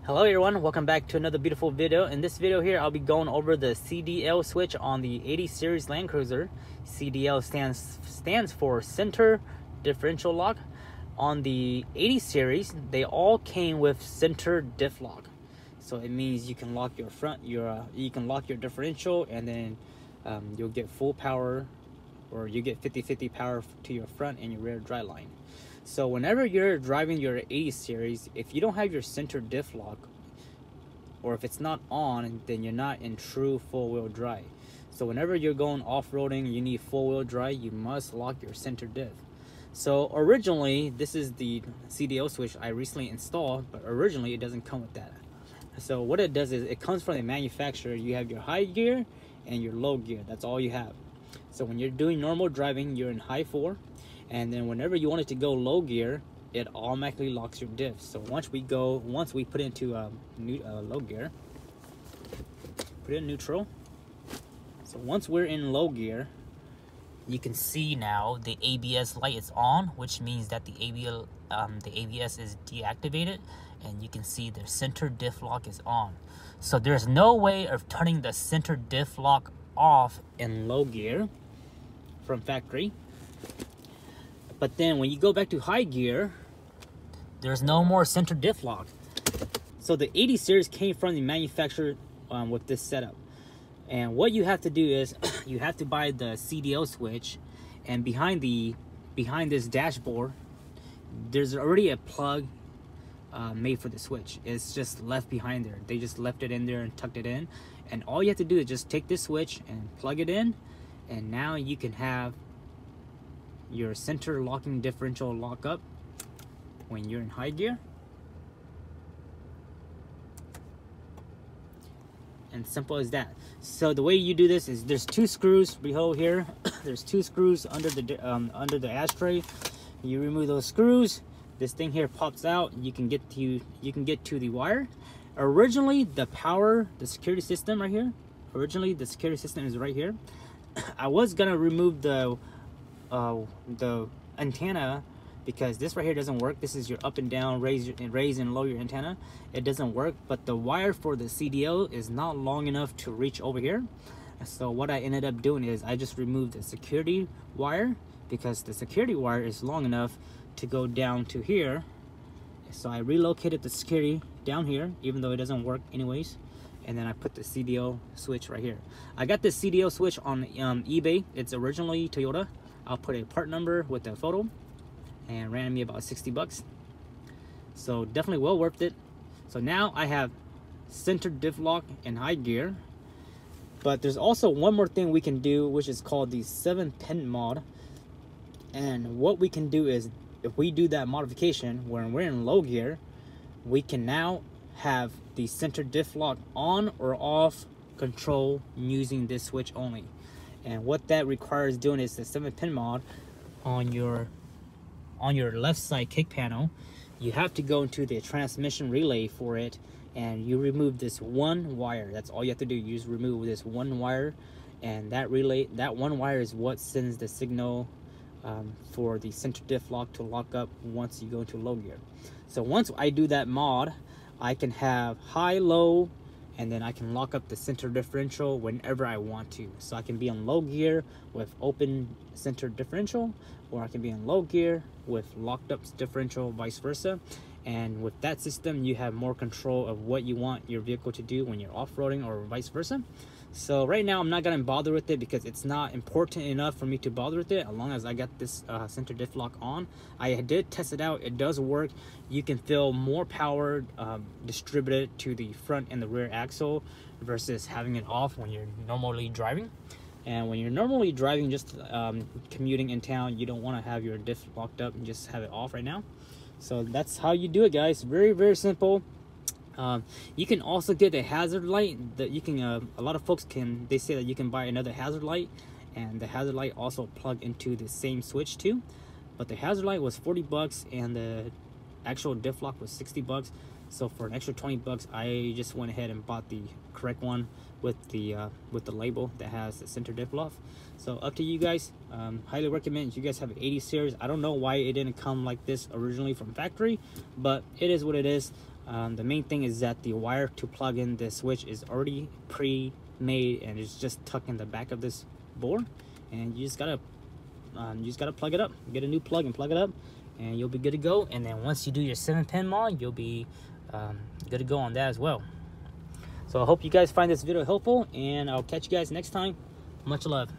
Hello everyone, welcome back to another beautiful video. In this video here, I'll be going over the CDL switch on the 80 series Land Cruiser. CDL stands for center differential lock. On the 80 series, they all came with center diff lock. So it means you can lock your you can lock your differential, and then you'll get full power, or you get 50-50 power to your front and your rear drive line. So whenever you're driving your 80 series, if you don't have your center diff lock, or if it's not on, then you're not in true four-wheel drive. So whenever you're going off-roading, you need four-wheel drive, you must lock your center diff. So originally, this is the CDL switch I recently installed, but originally it doesn't come with that. So what it does is it comes from the manufacturer. You have your high gear and your low gear. That's all you have. So when you're doing normal driving, you're in high 4. And then whenever you want it to go low gear, it automatically locks your diff. So once we put it into low gear, put it in neutral. So once we're in low gear, you can see now the ABS light is on, which means that the ABS is deactivated, and you can see the center diff lock is on. So there's no way of turning the center diff lock off in low gear from factory. But then when you go back to high gear, there's no more center diff lock. So the 80 series came from the manufacturer with this setup. And what you have to do is you have to buy the CDL switch, and behind this dashboard, there's already a plug made for the switch. It's just left behind there. They just left it in there and tucked it in. And all you have to do is just take this switch and plug it in, and now you can have your center locking differential lock up when you're in high gear. And simple as that. So the way you do this is there's 2 screws below here. There's 2 screws under the ashtray. You remove those screws, this thing here pops out. You can get to the wire. Originally the security system right here. Originally the security system is right here. I was gonna remove the antenna, because this right here doesn't work. This is your up and down, raise and lower your antenna. It doesn't work, but the wire for the CDL is not long enough to reach over here. So what I ended up doing is I just removed the security wire, because the security wire is long enough to go down to here. So I relocated the security down here, even though it doesn't work anyways. And then I put the CDL switch right here. I got this CDL switch on eBay. It's originally Toyota. I'll put a part number with a photo, and ran me about 60 bucks. So definitely well worth it. So now I have center diff lock in high gear. But there's also one more thing we can do, which is called the 7-pin mod. And what we can do is, if we do that modification when we're in low gear, we can now have the center diff lock on or off control using this switch only. And what that requires doing is the 7-pin mod on your left side kick panel. You have to go into the transmission relay for it, and you remove this one wire. That's all you have to do. You just remove this one wire, and that one wire is what sends the signal for the center diff lock to lock up once you go into low gear. So once I do that mod, I can have high, low, and then I can lock up the center differential whenever I want to. So I can be on low gear with open center differential, or I can be in low gear with locked up differential, vice versa. And with that system, you have more control of what you want your vehicle to do when you're off-roading, or vice versa. So right now I'm not gonna bother with it, because it's not important enough for me to bother with it, as long as I got this center diff lock on. I did test it out. It does work. You can feel more power distributed to the front and the rear axle versus having it off when you're normally driving. And when you're normally driving, just commuting in town, you don't want to have your diff locked up and just have it off right now. So that's how you do it, guys. Very, very simple. You can also get a hazard light that you can a lot of folks they say that you can buy another hazard light, and the hazard light also plug into the same switch too. But the hazard light was 40 bucks, and the actual diff lock was 60 bucks. So for an extra 20 bucks, I just went ahead and bought the correct one with the label that has the center diff lock. So up to you guys. Highly recommend. If you guys have an 80 series, I don't know why it didn't come like this originally from factory, but it is what it is. The main thing is that the wire to plug in the switch is already pre-made and it's just tucked in the back of this board, and you just gotta plug it up. Get a new plug and plug it up, and you'll be good to go. And then once you do your 7-pin mod, you'll be good to go on that as well. So I hope you guys find this video helpful, and I'll catch you guys next time. Much love.